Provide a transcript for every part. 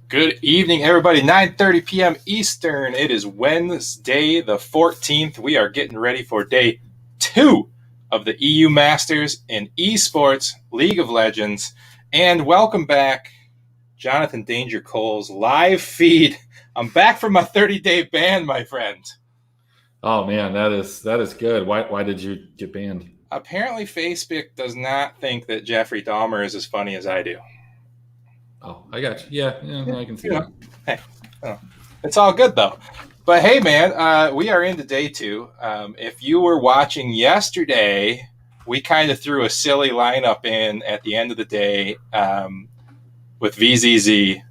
Good evening, everybody. 9:30 p.m. Eastern. It is Wednesday, the 14th. We are getting ready for day 2 of the EU Masters in eSports League of Legends. And welcome back, Jonathan Danger Cole's live feed. I'm back from my 30-day ban, my friend. Oh man, that is good. Why did you get banned? Apparently, Facebook does not think that Jeffrey Dahmer is as funny as I do. Oh, I got you. Yeah, I can see that. Hey, it's all good though. But hey, man, we are into day 2. If you were watching yesterday, we kind of threw a silly lineup in at the end of the day with VZZ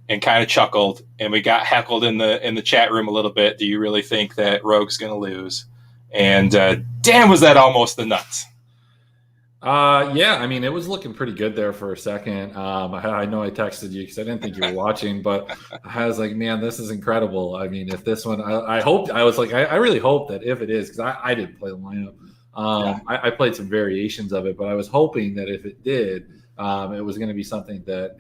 and kind of chuckled, and we got heckled in the chat room a little bit. Do you really think that Rogue's going to lose? And damn, was that almost the nuts. Yeah, I mean, it was looking pretty good there for a second. I know I texted you because I didn't think you were watching, but I was like, man, this is incredible. I mean, if this one, I really hope that if it is, because I didn't play the lineup. I played some variations of it, but I was hoping that if it did, it was going to be something that,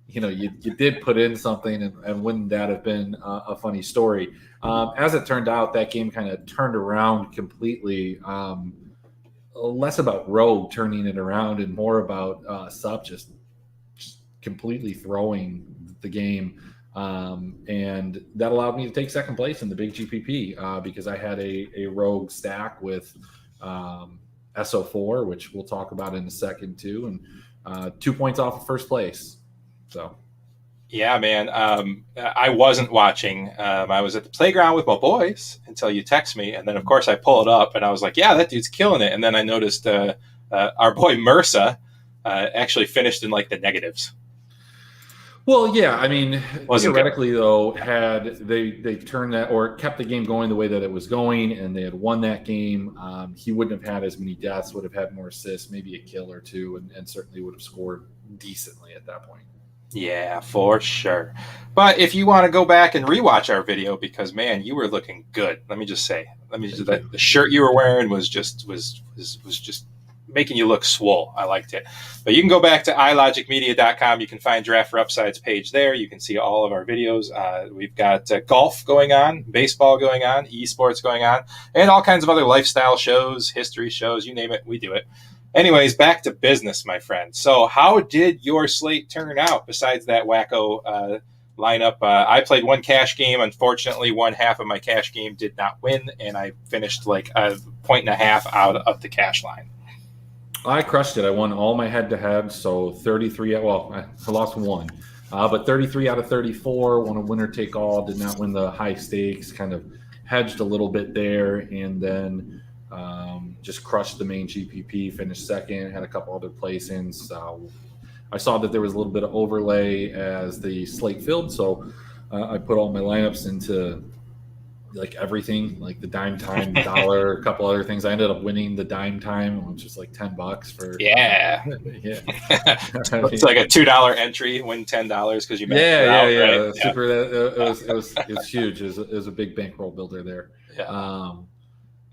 you did put in something, and wouldn't that have been a funny story? As it turned out, that game kind of turned around completely. Less about Rogue turning it around and more about Sup just completely throwing the game. And that allowed me to take second place in the big GPP because I had a Rogue stack with SO4, which we'll talk about in a second too, and 2 points off of first place. So. Yeah, man. I wasn't watching. I was at the playground with my boys until you text me. And then, of course, I pull it up and I was like, yeah, that dude's killing it. And then I noticed our boy Mursa actually finished in like the negatives. Well, yeah, I mean, theoretically, though, had they turned that or kept the game going the way that it was going and they had won that game, he wouldn't have had as many deaths, would have had more assists, maybe a kill or two, and certainly would have scored decently at that point. Yeah, for sure. But if you want to go back and rewatch our video, because man, you were looking good. Let me just say, the shirt you were wearing was just making you look swole. I liked it. But you can go back to ilogicmedia.com. You can find Draft for Upsides page there. You can see all of our videos. We've got golf going on, baseball going on, esports going on, and all kinds of other lifestyle shows, history shows, you name it, we do it. Anyways, back to business, my friend. So how did your slate turn out besides that wacko lineup? I played one cash game. Unfortunately, one half of my cash game did not win, and I finished like a 1.5 out of the cash line. I crushed it. I won all my head-to-head, so 33. Well, I lost one, but 33 out of 34. Won a winner-take-all. Did not win the high stakes. Kind of hedged a little bit there, and then just crushed the main GPP. Finished second. Had a couple other placings. I saw that there was a little bit of overlay as the slate filled, so I put all my lineups into like everything, like the dime time, dollar, a couple other things. I ended up winning the dime time, which is like $10 for. Yeah. It's like a $2 entry, win $10 because you. Right? Super. It was huge. It was a big bankroll builder there. Yeah.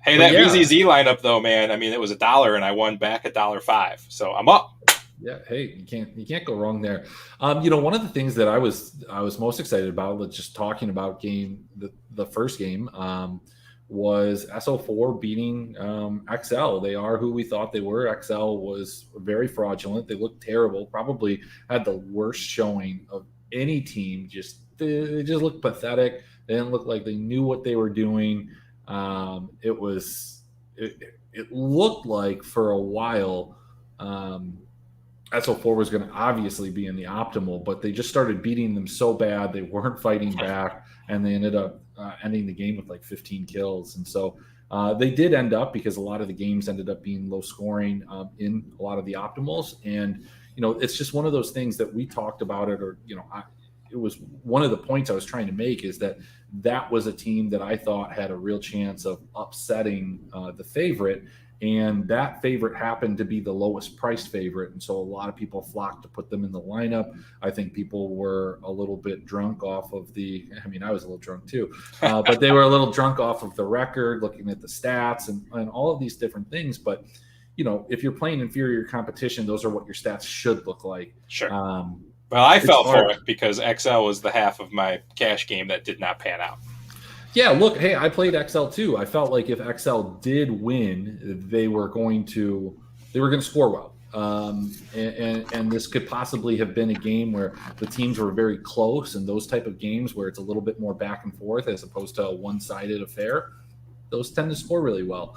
Hey, that VZZ lineup though, man. I mean, it was $1 and I won back $1.05, so I'm up. Yeah, hey, you can't go wrong there. One of the things that I was most excited about, just talking about the first game, was SO4 beating XL. They are who we thought they were. XL was very fraudulent. They looked terrible. Probably had the worst showing of any team. They just looked pathetic. They didn't look like they knew what they were doing. It looked like for a while. SO4 was going to obviously be in the optimal, but they just started beating them so bad they weren't fighting back, and they ended up ending the game with like 15 kills. And so they did end up, because a lot of the games ended up being low scoring in a lot of the optimals. And it's just one of those things that we talked about it, or it was one of the points I was trying to make, is that was a team that I thought had a real chance of upsetting the favorite. And that favorite happened to be the lowest priced favorite. And so a lot of people flocked to put them in the lineup. I think people were a little bit drunk off of I was a little drunk too, but they were a little drunk off of the record, looking at the stats and all of these different things. But you know, if you're playing inferior competition, those are what your stats should look like. Sure. Well, I It's fell for hard. it because XL was the half of my cash game that did not pan out. Yeah, look, hey, I played XL too. I felt like if XL did win, they were going to score well. And this could possibly have been a game where the teams were very close, and those type of games where it's a little bit more back and forth as opposed to a one-sided affair, those tend to score really well.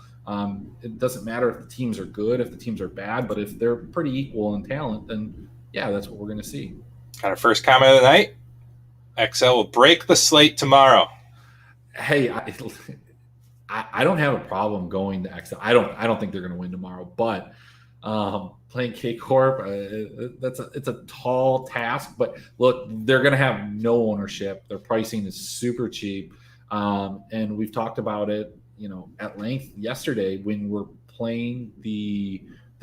It doesn't matter if the teams are good, if the teams are bad, but if they're pretty equal in talent, then yeah, that's what we're going to see. Got our first comment of the night. XL will break the slate tomorrow. Hey, I don't have a problem going to XL. I don't think they're going to win tomorrow, but playing K Corp, it's a tall task. But look, they're going to have no ownership. Their pricing is super cheap, and we've talked about it, at length yesterday when we're playing the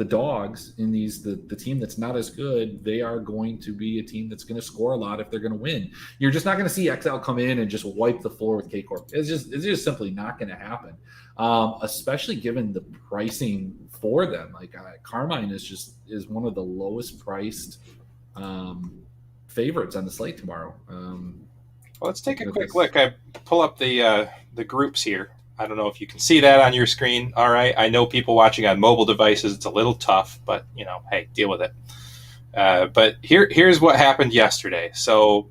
dogs in the team that's not as good. They are going to be a team that's going to score a lot if they're going to win. You're just not going to see XL come in and just wipe the floor with K Corp. It's just simply not going to happen, especially given the pricing for them. Like Carmine is one of the lowest priced favorites on the slate tomorrow. Well, let's take a quick look. I pull up the groups here. I don't know if you can see that on your screen. All right. I know people watching on mobile devices, it's a little tough, but, hey, deal with it. But here's what happened yesterday. So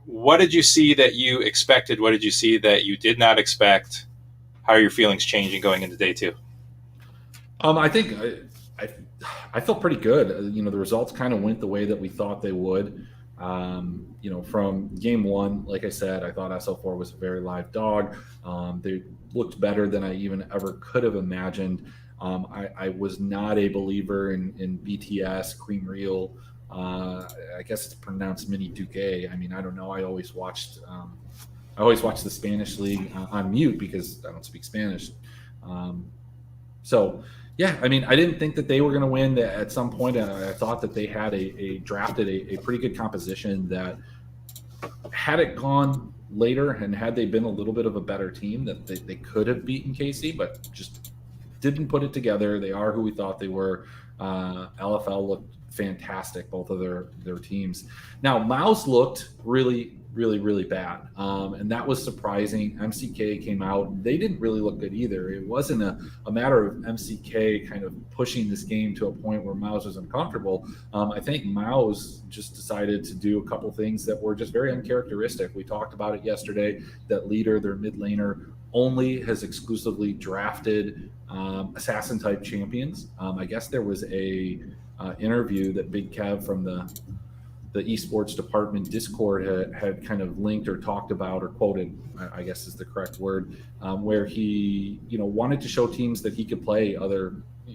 what did you see that you expected? What did you see that you did not expect? How are your feelings changing going into day two? I think I felt pretty good. The results kind of went the way that we thought they would. From game one, like I said, I thought SL4 was a very live dog. They looked better than I even ever could have imagined. I was not a believer in BTS, Cream Real. I guess it's pronounced Mini Duque. I mean, I don't know. I always watched the Spanish league on mute because I don't speak Spanish. So yeah, I mean, I didn't think that they were going to win at some point. I thought that they had drafted a pretty good composition that had it gone later and had they been a little bit of a better team that they could have beaten KC, but just didn't put it together. They are who we thought they were. LFL looked fantastic, both of their teams. Now, Mouse looked really, really, really bad. And that was surprising. MCK came out. They didn't really look good either. It wasn't a matter of MCK kind of pushing this game to a point where Mouse was uncomfortable. I think Mouse just decided to do a couple things that were just very uncharacteristic. We talked about it yesterday, that leader, their mid laner, only has exclusively drafted assassin type champions. I guess there was a interview that Big Kev from the eSports department Discord had kind of linked or talked about or quoted, I guess is the correct word, where he wanted to show teams that he could play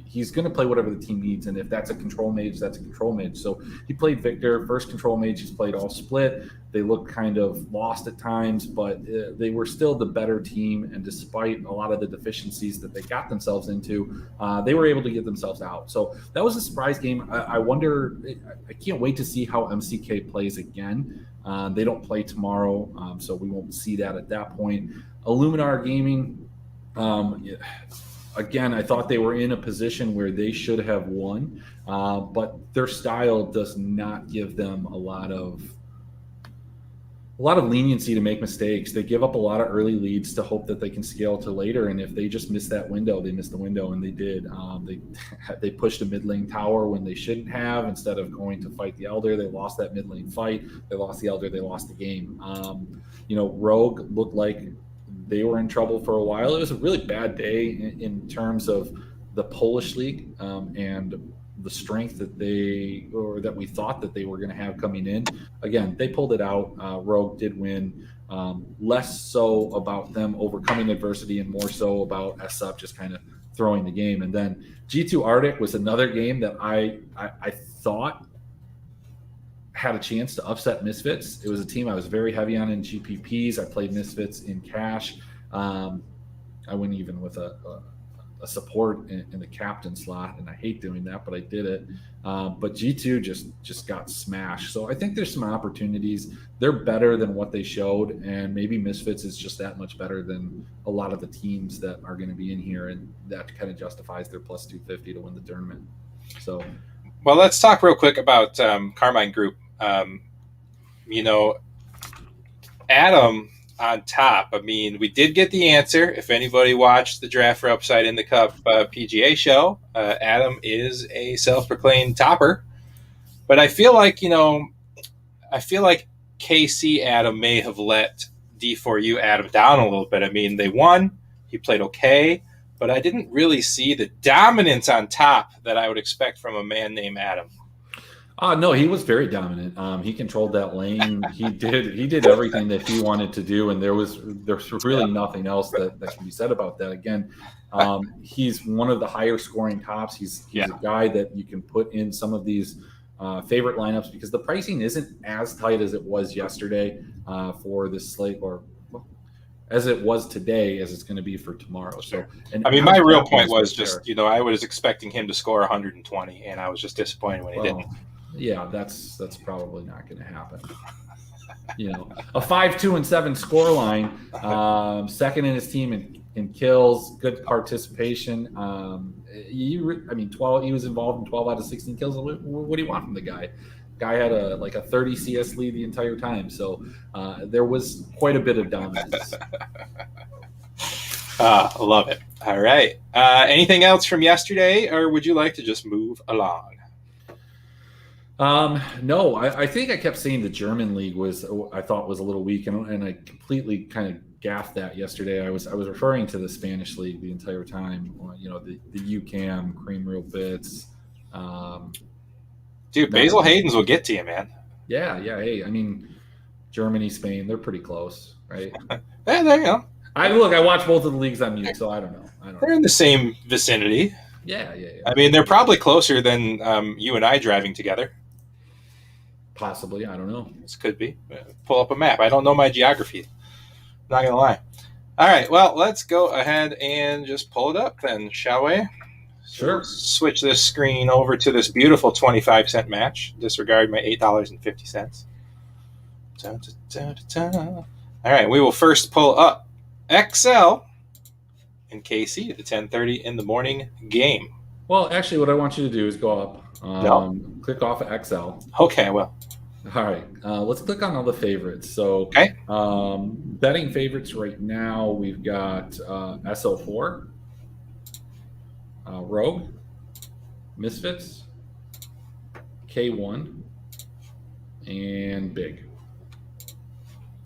he's going to play whatever the team needs, and if that's a control mage, that's a control mage. So he played Victor, first control mage. He's played all split. They looked kind of lost at times, but they were still the better team, and despite a lot of the deficiencies that they got themselves into, they were able to get themselves out. So that was a surprise game. I wonder, I can't wait to see how MCK plays again. They don't play tomorrow, so we won't see that at that point. Illuminar Gaming, again, I thought they were in a position where they should have won, but their style does not give them a lot of leniency to make mistakes. They give up a lot of early leads to hope that they can scale to later, and if they just miss that window, they missed the window, and they did. They pushed a mid lane tower when they shouldn't have. Instead of going to fight the Elder, they lost that mid lane fight. They lost the Elder. They lost the game. Rogue looked like they were in trouble for a while. It was a really bad day in terms of the Polish league and the strength that we thought that they were going to have coming in. Again, they pulled it out. Rogue did win. Less so about them overcoming adversity and more so about SUP just kind of throwing the game. And then G2 Arctic was another game that I thought had a chance to upset Misfits. It was a team I was very heavy on in GPPs. I played Misfits in cash. I went even with a support in the captain slot, and I hate doing that, but I did it. But G2 just got smashed. So I think there's some opportunities. They're better than what they showed, and maybe Misfits is just that much better than a lot of the teams that are going to be in here, and that kind of justifies their plus 250 to win the tournament. So, well, let's talk real quick about Carmine Group. you know, Adam on top. I mean, we did get the answer. If anybody watched the Draft for Upside in the Cup PGA show, Adam is a self-proclaimed topper. But I feel like, KC Adam may have let D4U Adam down a little bit. I mean, they won. He played okay. But I didn't really see the dominance on top that I would expect from a man named Adam. No, he was very dominant. He controlled that lane. He did everything that he wanted to do, and there's really nothing else that can be said about that. Again, he's one of the higher scoring tops. He's a guy that you can put in some of these favorite lineups because the pricing isn't as tight as it was yesterday for this slate, or as it was today, as it's going to be for tomorrow. So, and I mean, my real point was just, I was expecting him to score 120, and I was just disappointed when he didn't. Yeah, that's probably not going to happen. A 5-2-7 score line, second in his team in kills, good participation. 12. He was involved in 12 out of 16 kills. What do you want from the guy? Guy had a 30 CS lead the entire time, so there was quite a bit of dominance. Love it. All right. Anything else from yesterday, or would you like to just move along? No, I think I kept saying the German league I thought was a little weak, and I completely kind of gaffed that yesterday. I was referring to the Spanish league the entire time. The UCAM, Cream Real Bits. Dude, Basil Hayden's will get to you, man. Yeah. Hey, I mean, Germany, Spain, they're pretty close, right? Yeah, there you go. I watch both of the leagues on mute, so I don't know. They're in the same vicinity. Yeah. I mean, they're probably closer than you and I driving together. Possibly, I don't know. This could be. Pull up a map. I don't know my geography. Not gonna lie. All right, well, let's go ahead and just pull it up then, shall we? Sure. Switch this screen over to this beautiful 25-cent match. Disregard my $8.50. All right, we will first pull up XL and KC, the 10:30 in the morning game. Well, actually, what I want you to do is go up. Click off of XL. Okay, well. All right. Let's click on all the favorites. So, okay. Betting favorites right now, we've got SO4, Rogue, Misfits, K1, and Big.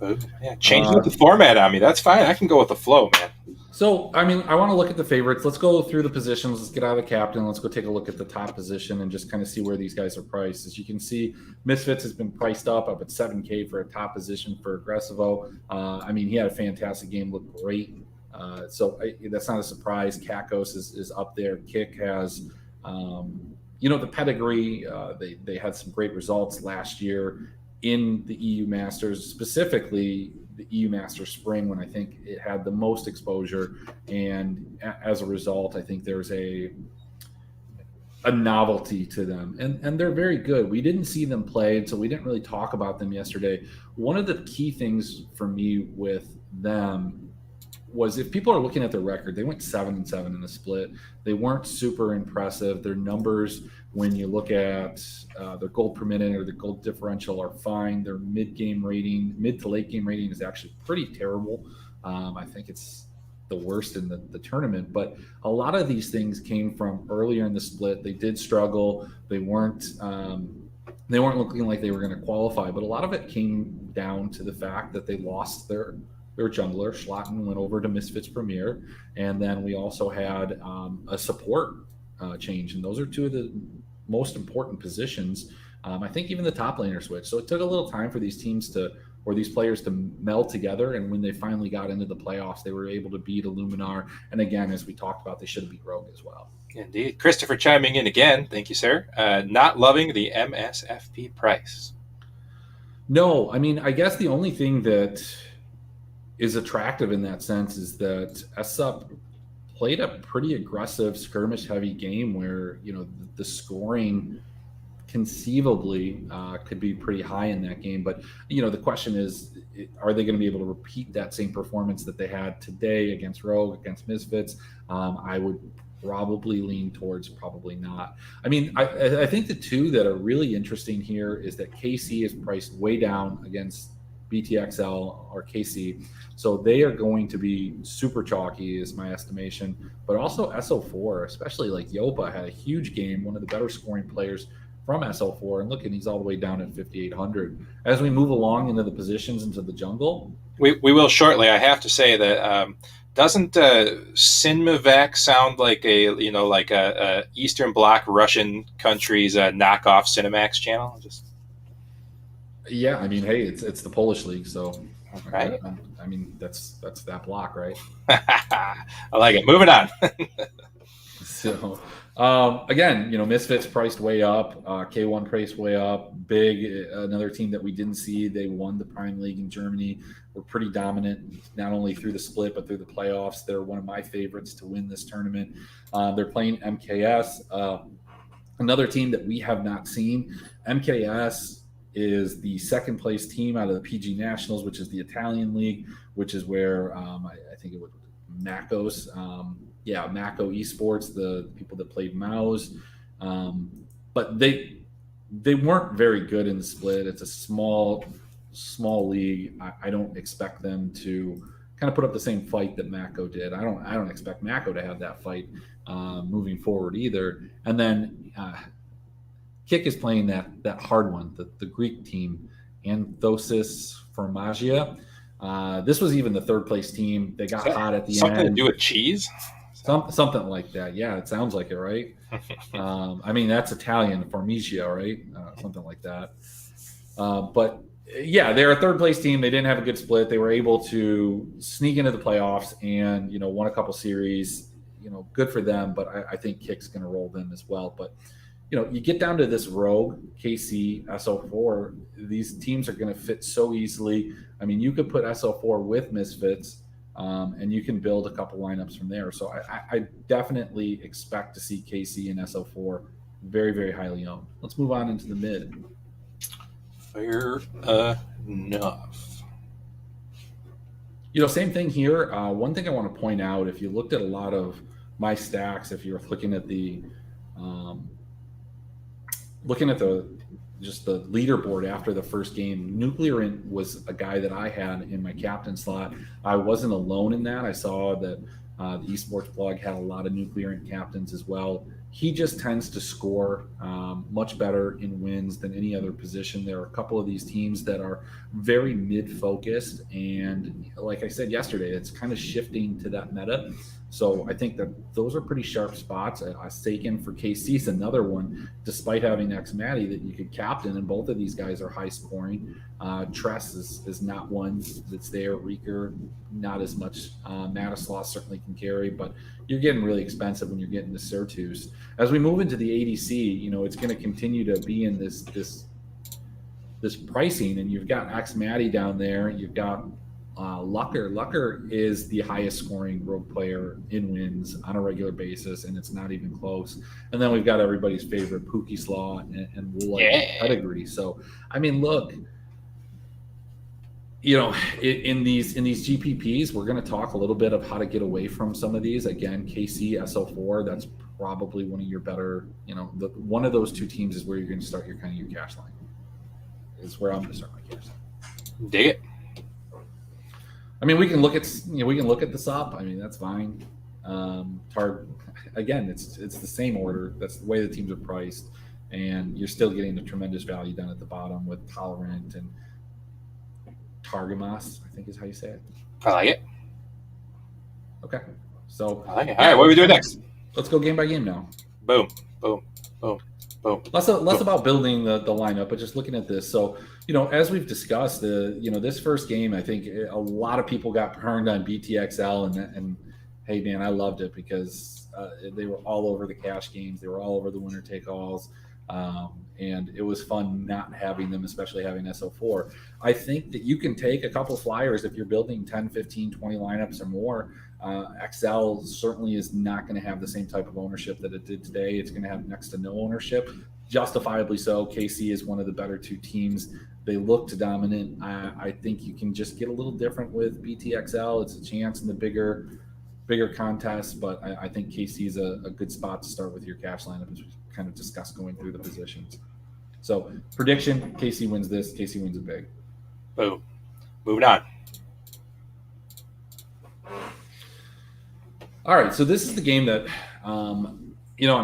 Yeah, change the format on me. That's fine. I can go with the flow, man. So, I mean, I want to look at the favorites. Let's go through the positions. Let's get out of the captain. Let's go take a look at the top position and just kind of see where these guys are priced. As you can see, Misfits has been priced up at $7K for a top position for Aggressivo. He had a fantastic game, looked great. So that's not a surprise. Kakos is up there. Kick has, the pedigree. They had some great results last year in the EU Masters, specifically the EU Masters Spring, when I think it had the most exposure. And as a result, I think there's a novelty to them. And they're very good. We didn't see them play, so we didn't really talk about them yesterday. One of the key things for me with them was, if people are looking at their record, they went 7-7 in the split. They weren't super impressive. Their numbers, when you look at their gold per minute or the gold differential, are fine. Their mid to late game rating is actually pretty terrible. I think it's the worst in the tournament. But a lot of these things came from earlier in the split. They did struggle. They weren't looking like they were going to qualify. But a lot of it came down to the fact that they lost their jungler. Schlatten went over to Misfits Premier, and then we also had a support change, and those are two of the most important positions. I think even the top laner switch. So it took a little time for these players to meld together, and when they finally got into the playoffs, they were able to beat Illuminar. And again, as we talked about, they should have beat Rogue as well. Indeed. Christopher chiming in again. Thank you, sir. Not loving the MSFP price. No, I guess the only thing that is attractive in that sense is that SUP played a pretty aggressive skirmish heavy game where, the scoring conceivably could be pretty high in that game. But, the question is, are they going to be able to repeat that same performance that they had today against Rogue, against Misfits? I would probably lean towards probably not. I mean, I think the two that are really interesting here is that KC is priced way down against BTXL or KC. So they are going to be super chalky is my estimation, but also SO4, especially like Yopa had a huge game, one of the better scoring players from SO4, and look, and he's all the way down at 5,800. As we move along into the positions into the jungle, we will shortly. I have to say that doesn't Sinmavec sound like a Eastern Bloc Russian country's knockoff Cinemax channel? Yeah, I mean, hey, it's the Polish league, so right. I mean, that's that block, right? I like it. Moving on. So, again, Misfits priced way up, K1 priced way up. Big, another team that we didn't see. They won the Prime League in Germany. Were pretty dominant, not only through the split but through the playoffs. They're one of my favorites to win this tournament. They're playing MKS, another team that we have not seen. MKS is the second place team out of the PG Nationals, which is the Italian league, which is where I think it was Macos. Mako eSports, the people that played Mouse. But they weren't very good in the split. It's a small league. I don't expect them to kind of put up the same fight that Mako did. I don't expect Mako to have that fight moving forward either. And then Kick is playing that hard one, the Greek team, Anthosis Formagia. This was even the third place team. They got hot at the end. Something to do with cheese? Something like that. Yeah, it sounds like it, right? I mean, that's Italian, Formigia, right? Something like that. But yeah, they're a third place team. They didn't have a good split. They were able to sneak into the playoffs and, won a couple series. Good for them. But I think Kick's going to roll them as well. But, you get down to this Rogue, KC, SO4. These teams are going to fit so easily. I mean, you could put SO4 with Misfits. And you can build a couple lineups from there. So I definitely expect to see KC and SO4 very, very highly owned. Let's move on into the mid. Fair enough. Same thing here. One thing I want to point out, if you looked at a lot of my stacks, if you're looking at the just the leaderboard after the first game, Nuclear was a guy that I had in my captain slot. I wasn't alone in that. I saw that the eSports blog had a lot of Nuclear captains as well. He just tends to score much better in wins than any other position. There are a couple of these teams that are very mid-focused, and like I said yesterday, it's kind of shifting to that meta. So I think that those are pretty sharp spots. Saken for KC is another one, despite having X-Matty that you could captain, and both of these guys are high scoring. Tress is not one that's there. Reeker, not as much. Matislaw certainly can carry, but you're getting really expensive when you're getting the Sertus. As we move into the ADC, it's going to continue to be in this pricing, and you've got X-Matty down there. You've got Lucker. Lucker is the highest scoring Rogue player in wins on a regular basis, and it's not even close. And then we've got everybody's favorite Pookie Slaw and Woolite Pedigree. So, I mean, look, in these GPPs, we're going to talk a little bit of how to get away from some of these. Again, KC, SO4, that's probably one of your better, one of those two teams is where you're going to start your cash line. Is where I'm going to start my cash line. Dig it. I mean, we can look at the SOP. I mean, that's fine. Again, it's the same order. That's the way the teams are priced, and you're still getting the tremendous value down at the bottom with Tolerant and Targamas, I think is how you say it. I like it. Okay, so I like it. All right, what are we doing next? Let's go game by game now. Boom, boom, boom. Boom. Less about building the lineup, but just looking at this. So, as we've discussed, this first game, I think a lot of people got burned on BTXL, and hey, man, I loved it because they were all over the cash games. They were all over the winner take alls. And it was fun not having them, especially having SO4. I think that you can take a couple flyers if you're building 10, 15, 20 lineups or more. XL certainly is not going to have the same type of ownership that it did today. It's going to have next to no ownership, justifiably so. KC is one of the better two teams. They looked dominant. I think you can just get a little different with BTXL. It's a chance in the bigger contest, but I think KC is a good spot to start with your cash lineup, as we kind of discussed going through the positions. So prediction, KC wins this. KC wins it big. Boom. Moving on. All right, so this is the game that I'm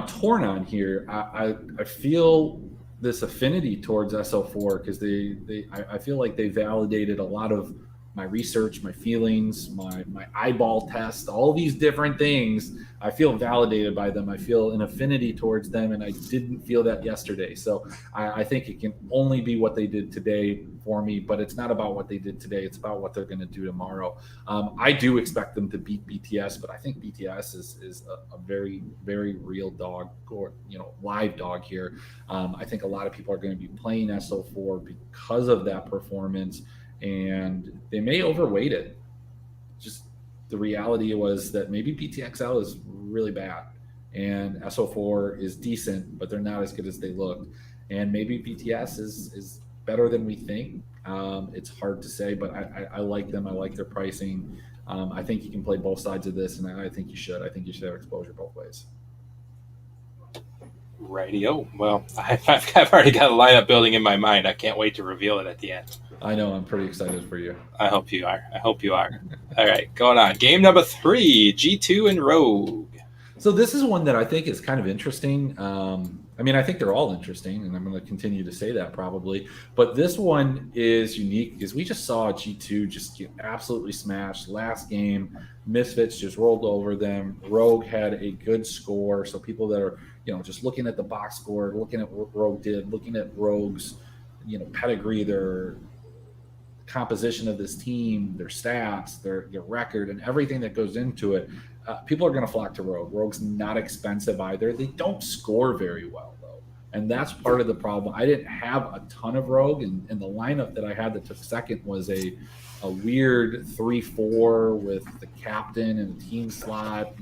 torn on here. I feel this affinity towards SO4 because I feel like they validated a lot of my research, my feelings, my eyeball test, all these different things. I feel validated by them. I feel an affinity towards them, and I didn't feel that yesterday. So I think it can only be what they did today for me, but it's not about what they did today. It's about what they're going to do tomorrow. I do expect them to beat BTS, but I think BTS is a very, very real dog, or live dog here. I think a lot of people are going to be playing SO4 because of that performance, and they may overweight it. Just the reality was that maybe BTXL is really bad and SO4 is decent, but they're not as good as they looked. And maybe BTS is better than we think. It's hard to say, but I like them. I like their pricing. I think you can play both sides of this, and I think you should. I think you should have exposure both ways. Rightio. Well, I've already got a lineup building in my mind. I can't wait to reveal it at the end. I know. I'm pretty excited for you. I hope you are. All right, going on. Game number 3, G2 and Rogue. So this is one that I think is kind of interesting. I think they're all interesting, and I'm going to continue to say that probably. But this one is unique because we just saw G2 just get absolutely smashed last game. Misfits just rolled over them. Rogue had a good score. So people that are, just looking at the box score, looking at what Rogue did, looking at Rogue's, pedigree, their composition of this team, their stats, their record, and everything that goes into it, people are going to flock to Rogue. Rogue's not expensive either. They don't score very well, though, and that's part of the problem. I didn't have a ton of Rogue, and the lineup that I had that took second was a weird 3-4 with the captain and the team slot.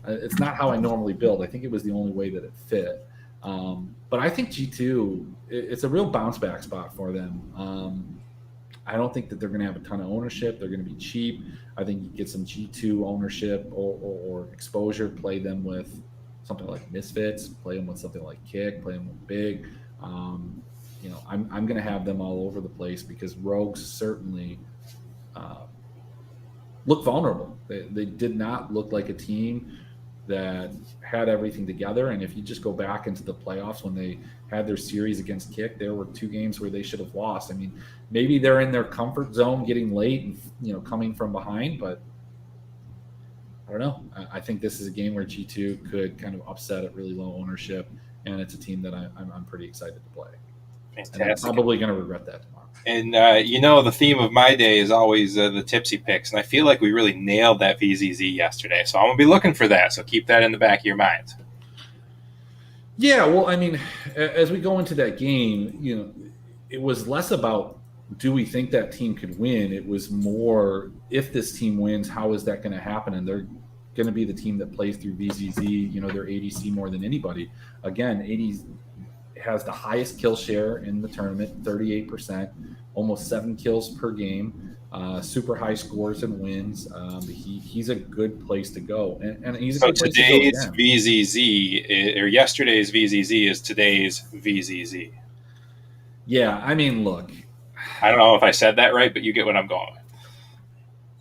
It's not how I normally build. I think it was the only way that it fit. But I think G2, it's a real bounce back spot for them. I don't think that they're going to have a ton of ownership. They're going to be cheap. I think you get some G2 ownership or exposure, play them with something like Misfits, play them with something like Kick, play them with Big. I'm going to have them all over the place because Rogues certainly look vulnerable. They did not look like a team that had everything together. And if you just go back into the playoffs when they had their series against Kick, there were 2 games where they should have lost. I mean, maybe they're in their comfort zone getting late and, coming from behind, but I don't know. I think this is a game where G2 could kind of upset at really low ownership, and it's a team that I'm pretty excited to play. Fantastic. And I'm probably going to regret that tomorrow. And, the theme of my day is always the tipsy picks. And I feel like we really nailed that VZZ yesterday. So I'm going to be looking for that. So keep that in the back of your mind. Yeah, well, as we go into that game, it was less about do we think that team could win. It was more if this team wins, how is that going to happen? And they're going to be the team that plays through VZZ, their ADC more than anybody. Again, AD has the highest kill share in the tournament, 38%, almost 7 kills per game, super high scores and wins. He's a good place to go. And he's a good place today's to go VZZ, or yesterday's VZZ is today's VZZ. Yeah, look. I don't know if I said that right, but you get what I'm going with.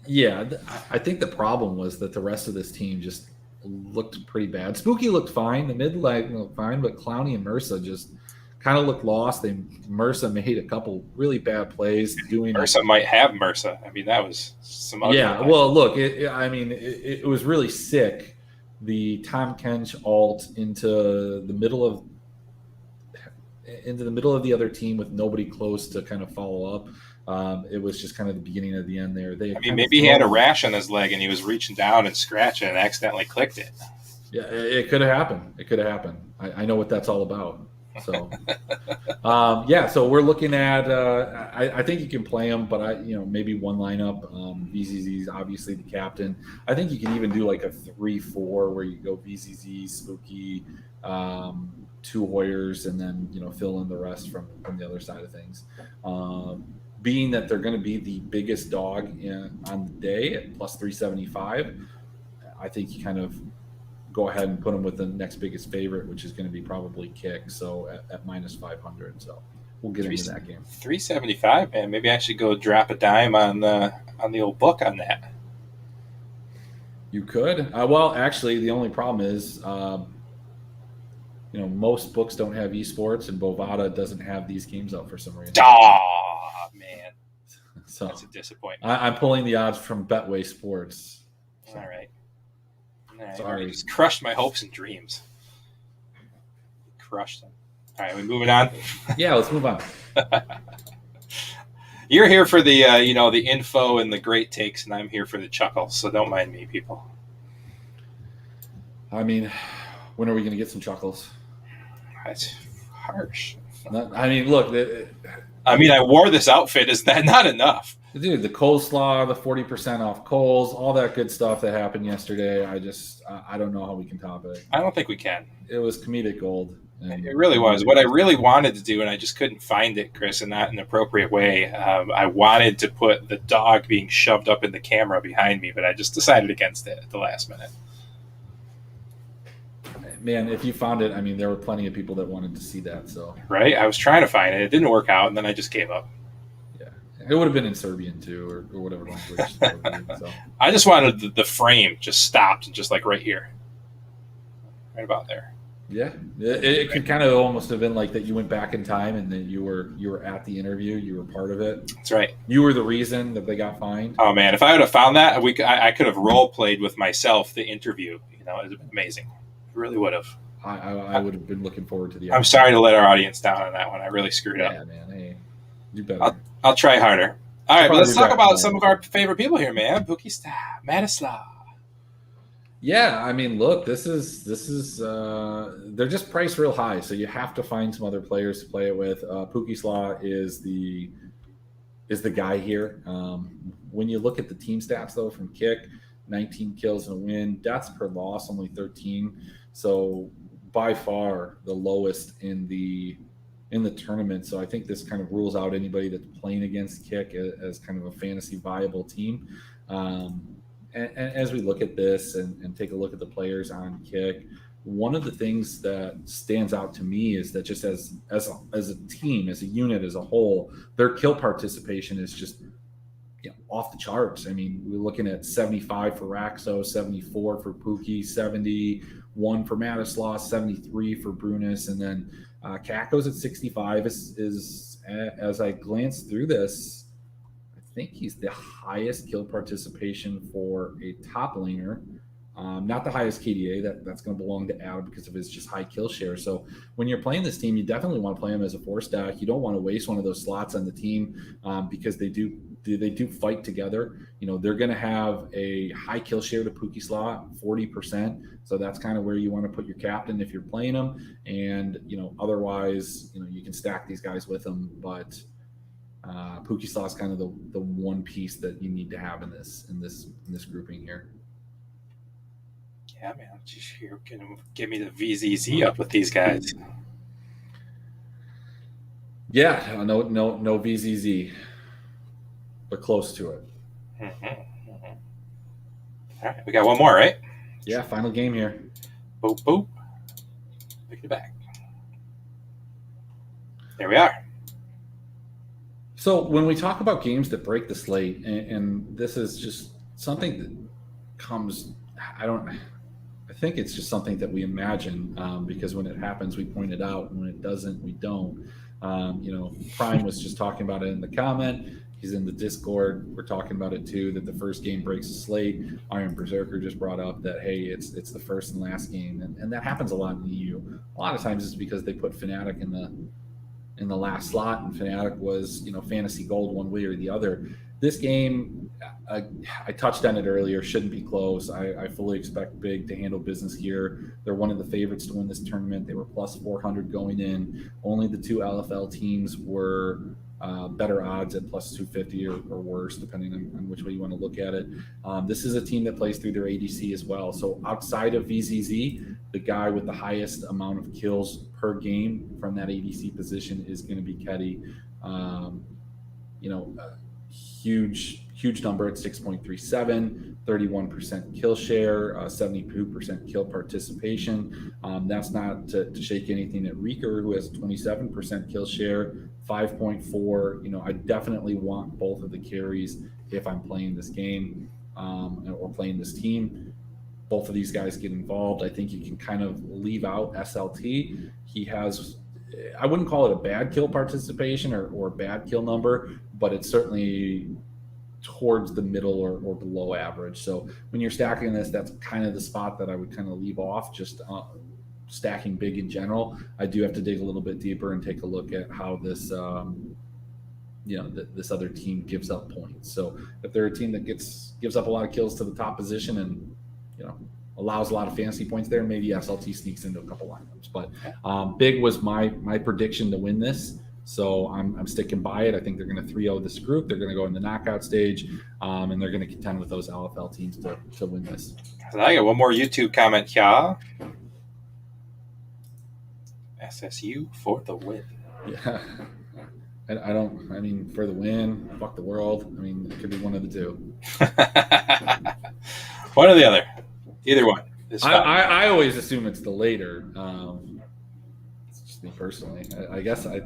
Yeah, I think the problem was that the rest of this team just looked pretty bad. Spooky looked fine. The mid looked fine, but Clowny and Mursa just kind of looked lost. Mursa made a couple really bad plays. Mursa might have Mursa. That was some other. Yeah, well, look, it was really sick. The Tom Kench ult into the middle of the other team with nobody close to kind of follow up. It was just kind of the beginning of the end there. Maybe he had a rash on his leg and he was reaching down and scratching and accidentally clicked it. Yeah, it could have happened. I know what that's all about. So, yeah. So we're looking at. I think you can play them, but maybe one lineup. VZZ is obviously the captain. I think you can even do like a 3-4 where you go VZZ, Spooky, two Hoyers, and then fill in the rest from the other side of things. Being that they're going to be the biggest dog on the day at plus 375, I think you kind of go ahead and put them with the next biggest favorite, which is going to be probably Kick. So at minus 500. So we'll get into that game. 375, man. Maybe I should go drop a dime on the old book on that. You could. Well, actually, the only problem is, most books don't have eSports, and Bovada doesn't have these games out for some reason. Oh, man. So that's a disappointment. I'm pulling the odds from Betway Sports. So. All right. Sorry. You just crushed my hopes and dreams. Crushed them. All right, we moving on? Yeah, let's move on. You're here for the the info and the great takes, and I'm here for the chuckles, so don't mind me, people. I mean, when are we going to get some chuckles? That's harsh. Look. I wore this outfit. Is that not enough? Dude, the coleslaw, the 40% off Kohl's, all that good stuff that happened yesterday. I don't know how we can top it. I don't think we can. It was comedic gold. It really was. What I really wanted to do, and I just couldn't find it, Chris, in not an appropriate way. I wanted to put the dog being shoved up in the camera behind me, but I just decided against it at the last minute. Man, if you found it, there were plenty of people that wanted to see that. So right, I was trying to find it. It didn't work out, and then I just gave up. Yeah, it would have been in Serbian too, or whatever language. So. I just wanted the frame just stopped and just like right here, right about there. Yeah, it could kind of almost have been like that. You went back in time, and then you were at the interview. You were part of it. That's right. You were the reason that they got fined. Oh man, if I would have found that, I could have role played with myself the interview. It would have been amazing. It really would have. I would have been looking forward to the. I'm sorry to let our audience down on that one. I really screwed up. Yeah, man. Hey, do better. I'll try harder. All right, but let's talk about some of our favorite people here, man. Pukista, Matislav. Yeah, look, this is they're just priced real high, so you have to find some other players to play it with. Pukisla is the guy here. When you look at the team stats though from Kick, 19 kills and a win, deaths per loss only 13, so by far the lowest in the tournament. So I think this kind of rules out anybody that's playing against Kick as kind of a fantasy viable team. And as we look at this and take a look at the players on Kick, one of the things that stands out to me is that just as a team, as a unit, as a whole, their kill participation is just off the charts. We're looking at 75 for Raxo, 74 for Pookie, 71 for Matislav, 73 for Brunis, and then Kako's at 65. Is as I glance through this, I think he's the highest kill participation for a top laner. Not the highest KDA. That's going to belong to Adam because of his just high kill share. So when you're playing this team, you definitely want to play him as a 4-stack. You don't want to waste one of those slots on the team because they do fight together. They're going to have a high kill share to Pookie slot, 40%. So that's kind of where you want to put your captain if you're playing them. And otherwise, you can stack these guys with them, but. Pookie Slaw is kind of the one piece that you need to have in this grouping here. Yeah, man, you're gonna give me the VZZ up with these guys. Yeah, no VZZ, but close to it. Mm-hmm. Mm-hmm. All right, we got one more, right? Yeah, final game here. Boop boop. Pick it back. There we are. So when we talk about games that break the slate, and this is just something that comes, I think it's just something that we imagine because when it happens, we point it out, and when it doesn't, we don't. Prime was just talking about it in the comment. He's in the Discord. We're talking about it too, that the first game breaks the slate. Iron Berserker just brought up that, hey, it's the first and last game, and that happens a lot in the EU. A lot of times it's because they put Fnatic in the last slot, and Fnatic was fantasy gold one way or the other. This game, I touched on it earlier, shouldn't be close. I fully expect Big to handle business here. They're one of the favorites to win this tournament. They were plus 400 going in. Only the two LFL teams were better odds at plus 250 or worse, depending on which way you want to look at it. This is a team that plays through their ADC as well. So outside of VZZ, the guy with the highest amount of kills per game from that ADC position is going to be Ketty. Huge number at 6.37, 31% kill share, 72% kill participation. That's not to shake anything at Reeker, who has a 27% kill share, 5.4. I definitely want both of the carries if I'm playing this game or playing this team. Both of these guys get involved. I think you can kind of leave out SLT. He has, I wouldn't call it a bad kill participation or bad kill number, but it's certainly towards the middle or below average. So when you're stacking this, that's kind of the spot that I would kind of leave off, just stacking Big in general. I do have to dig a little bit deeper and take a look at how this this other team gives up points. So if they're a team that gives up a lot of kills to the top position and allows a lot of fantasy points there, maybe SLT sneaks into a couple lineups. But Big was my prediction to win this. So I'm sticking by it. I think they're going to 3-0 this group. They're going to go in the knockout stage, and they're going to contend with those LFL teams to win this. And I got one more YouTube comment here. SSU for the win. Yeah. I mean, for the win, fuck the world. I mean, it could be one of the two. One or the other. Either one. I always assume it's the later. It's just me personally. I guess I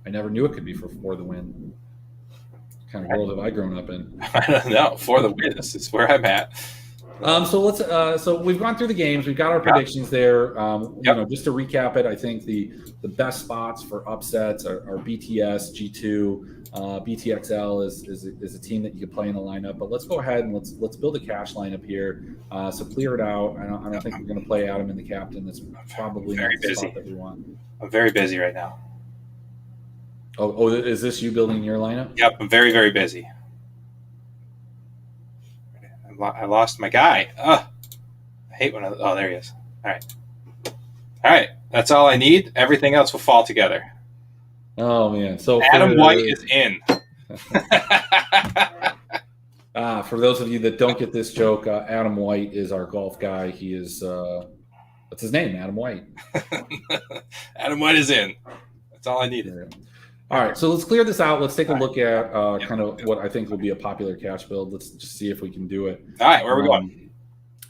never knew it could be for the win. What kind of world have I grown up in? I don't know. For the win. This is where I'm at. So let's. So we've gone through the games. We've got our predictions there. Just to recap it, I think the best spots for upsets are BTS, G2, BTXL is a team that you could play in a lineup. But let's go ahead and let's build a cash lineup here. So clear it out. I don't think we're going to play Adam in the captain. That's probably not the spot that we want. I'm very busy right now. Oh, is this you building your lineup? Yep, I'm very, very busy. I lost my guy. I hate when there he is. All right. That's all I need. Everything else will fall together. Oh, man. So Adam White is in. For those of you that don't get this joke, Adam White is our golf guy. He is, what's his name? Adam White. Adam White is in. That's all I needed. All right, so let's clear this out. Let's take a look at kind of what I think will be a popular cash build. Let's just see if we can do it. All right, where are we going?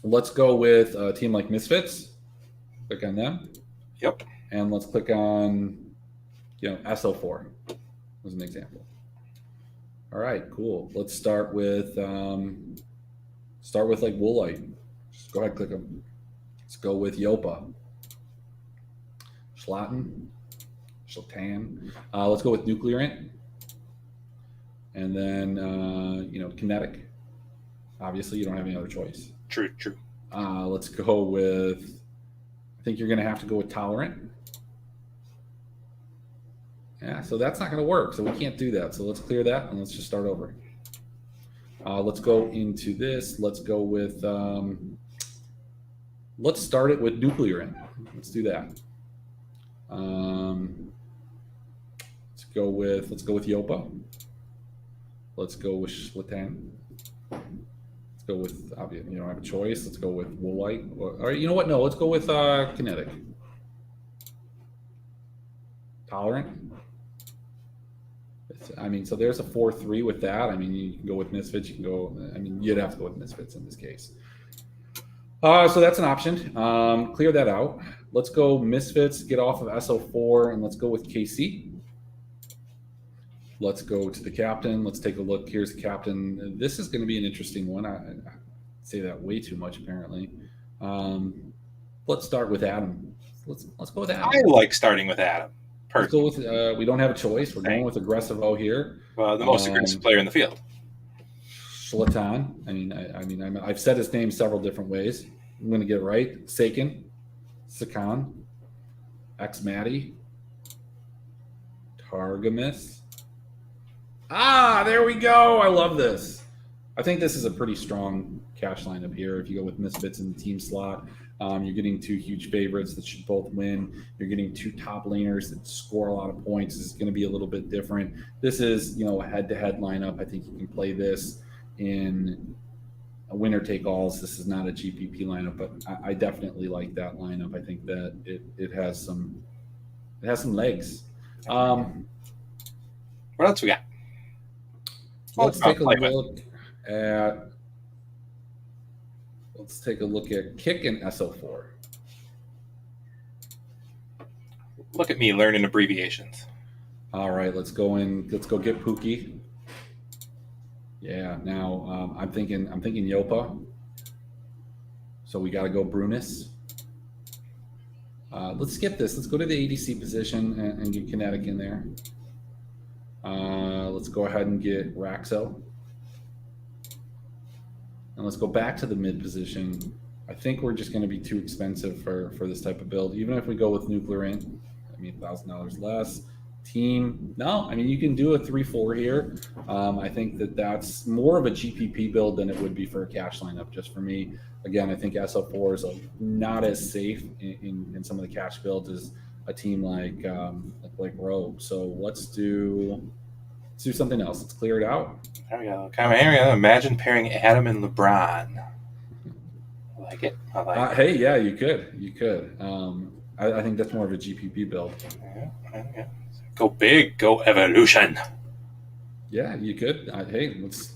Let's go with a team like Misfits. Click on them. Yep. And let's click on, SO4 as an example. All right, cool. Let's start with like Woolite. Just go ahead, click them. Let's go with Yopa. Schlatten. Tan. Let's go with Nuclearant. And then, Kinetic. Obviously, you don't have any other choice. True. Let's go with, I think you're going to have to go with Tolerant. Yeah, so that's not going to work. So we can't do that. So let's clear that and let's just start over. Let's go into this. Let's go with, let's start it with Nuclearant. Let's do that. Let's go with Yopa. Let's go with Schlatan. Let's go with, obviously, you don't have a choice. Let's go with Woolite. Or you know what? No, let's go with Kinetic. Tolerant. So there's a 4-3 with that. You can go with Misfits. You can go. You'd have to go with Misfits in this case. So that's an option. Clear that out. Let's go Misfits, get off of SO4, and let's go with KC. Let's go to the captain. Let's take a look. Here's the captain. This is going to be an interesting one. I say that way too much, apparently. Let's start with Adam. Let's go with Adam. I like starting with Adam. Let's go with, we don't have a choice. We're going with Aggressive O here. The most aggressive player in the field. Schlatan. I've said his name several different ways. I'm going to get it right. Sakan, Sakan, X Matty, Targamas, Ah, there we go. I love this. I think this is a pretty strong cash lineup here. If you go with Misfits in the team slot, you're getting two huge favorites that should both win. You're getting two top laners that score a lot of points. This is going to be a little bit different. This is, a head-to-head lineup. I think you can play this in a winner take alls. This is not a GPP lineup, but I definitely like that lineup. I think that it has some legs. What else we got? Let's take a look at Kick and SO4. Look at me learning abbreviations. All right, let's go get Pookie. Yeah, now I'm thinking Yopa. So we got to go Brunis. Let's skip this. Let's go to the ADC position and get Kinetic in there. Let's go ahead and get Raxo. And let's go back to the mid position. I think we're just going to be too expensive for this type of build. Even if we go with Nuclear Int, $1,000 less. Team, no, you can do a 3-4 here. I think that's more of a GPP build than it would be for a cash lineup, just for me. Again, I think SO4 is not as safe in some of the cash builds as a team like Rogue. So let's do something else. Let's clear it out. There we go. Imagine pairing Adam and LeBron. I like it. Hey, yeah, you could. I think that's more of a GPP build. Yeah. Go big, go evolution. Yeah, you could. Hey, let's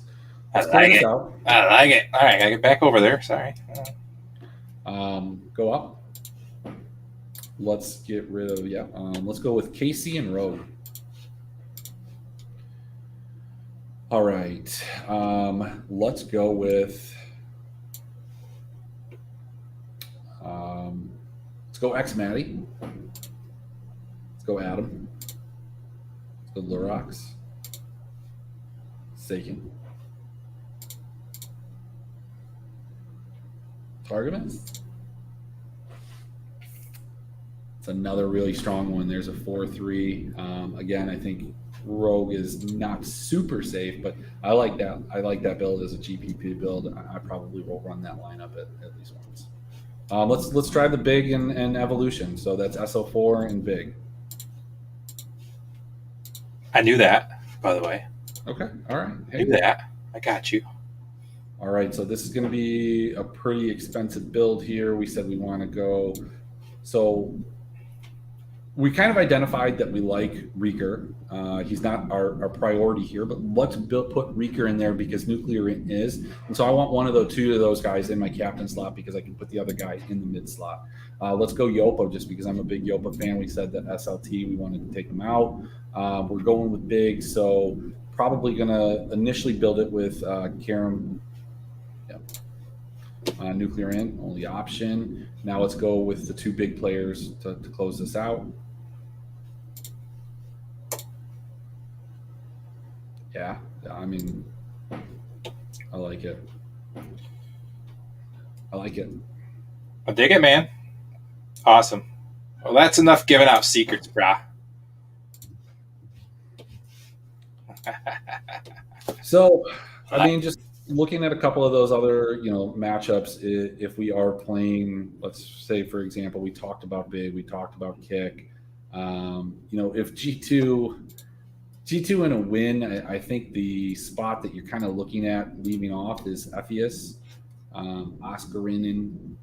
I like it. Out. I like it. All right, I gotta get back over there. Sorry. Go up. Let's get rid of let's go with Casey and Rogue. All right. Let's go with let's go X-Matty. Let's go Adam. Let's go Lurox. Saken. Targamas. It's another really strong one. There's a 4-3. Again, I think Rogue is not super safe, but I like that. I like that build as a GPP build. I probably will run that lineup at least once. Let's try the big and evolution. So that's SO4 and big. I knew that, by the way. Okay. All right. Hey. I knew that. I got you. All right. So this is going to be a pretty expensive build here. We said we want to go. So we kind of identified that we like Reeker. He's not our priority here, but let's put Reeker in there because Nuclear Int is. And so I want one of two of those guys in my captain slot because I can put the other guy in the mid slot. Let's go Yopo just because I'm a big Yopa fan. We said that SLT, we wanted to take him out. We're going with big, so probably going to initially build it with Karam. Nuclear Int, only option. Now let's go with the two big players to close this out. Yeah, I like it. I dig it, man. Awesome. Well, that's enough giving out secrets, brah. So, just looking at a couple of those other, matchups, if we are playing, let's say, for example, we talked about big, we talked about kick. If G2 in a win, I think the spot that you're kind of looking at leaving off is Ephius, Oscarinin,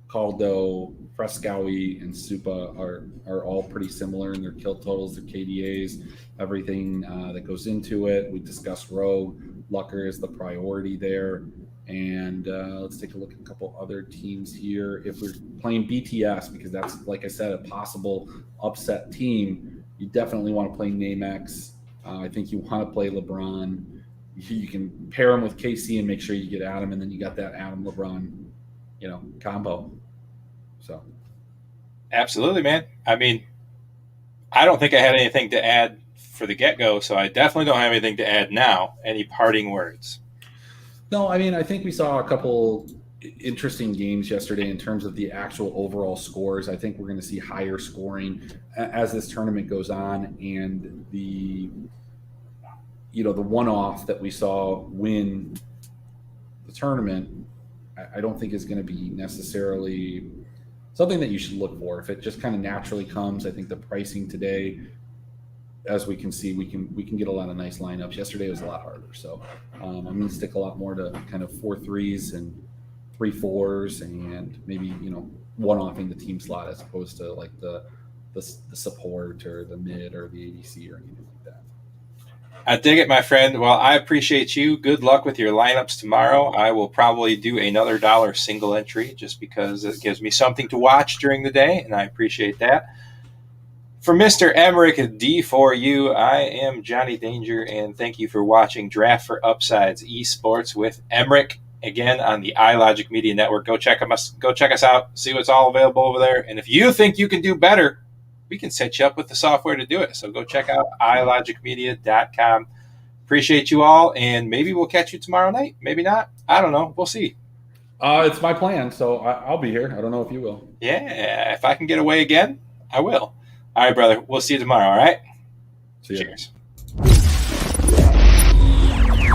Caldo, Frescowy, and Supa are all pretty similar in their kill totals, their KDAs, everything that goes into it. We discussed Rogue. Lucker is the priority there. And let's take a look at a couple other teams here. If we're playing BTS, because that's, like I said, a possible upset team, you definitely want to play Namex. I think you want to play LeBron. You can pair him with KC and make sure you get Adam, and then you got that Adam LeBron, combo. So, absolutely, man. I don't think I had anything to add for the get-go, so I definitely don't have anything to add now. Any parting words? No, I think we saw a couple interesting games yesterday in terms of the actual overall scores. I think we're going to see higher scoring as this tournament goes on, and the the one-off that we saw win the tournament, I don't think is going to be necessarily something that you should look for. If it just kind of naturally comes, I think the pricing today, as we can see, we can get a lot of nice lineups. Yesterday was a lot harder, so I'm going to stick a lot more to kind of 4-3s and 3-4s, and maybe one-offing the team slot as opposed to like the support or the mid or the ADC or anything like that. I dig it, my friend. Well, I appreciate you. Good luck with your lineups tomorrow. I will probably do another $1 single entry just because it gives me something to watch during the day, and I appreciate that. For Mr. Emrick D4U, I am Johnny Danger, and thank you for watching Draft for Upsides eSports with Emrick, again on the iLogic Media Network. Go check us out, see what's all available over there. And if you think you can do better, we can set you up with the software to do it. So go check out ilogicmedia.com. Appreciate you all, and maybe we'll catch you tomorrow night. Maybe not. I don't know. We'll see. It's my plan, so I'll be here. I don't know if you will. Yeah, if I can get away again, I will. All right, brother. We'll see you tomorrow, all right? See ya. Cheers.